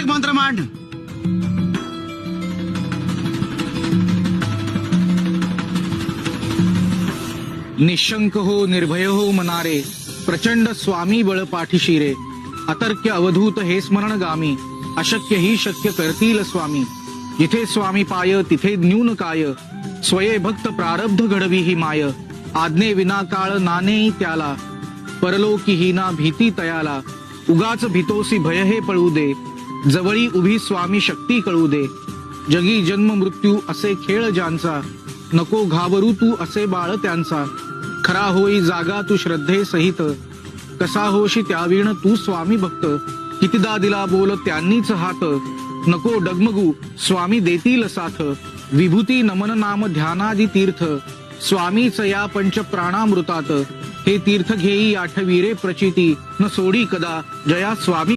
तारक मंत्र मांड. निशंक हो निर्भय हो मनारे, प्रचंड स्वामी बळ पाठीशी रे. अतर्क्य अवधूत हे स्मरण गामी, अशक्य ही शक्य करतील स्वामी. जिथे स्वामी पाय तिथे न्यून काय, स्वये भक्त प्रारब्ध घडवी ही माय. आज्ञे विना काळ नाने त्याला, परलोकी ही ना भीती तयाला. उगाच भीतोसी भय हे पळू दे, जवळी उभी स्वामी शक्ती कळू दे. जगी जन्म मृत्यू असे खेळ ज्यांचा, नको घाबरू तू असे बाळ त्यांचा. खरा होई जागा तू श्रद्धे सहित, कसा होशी त्यावीण तू स्वामी भक्त. कितीदा दिला बोल त्यांनीच हात, नको डगमगू स्वामी देतील साथ. विभूती नमन नाम ध्यानादी तीर्थ, स्वामीच या पंच प्राणामृतात. हे तीर्थ घेई आठवी रे प्रचिती, न सोडी कदा जया स्वामी.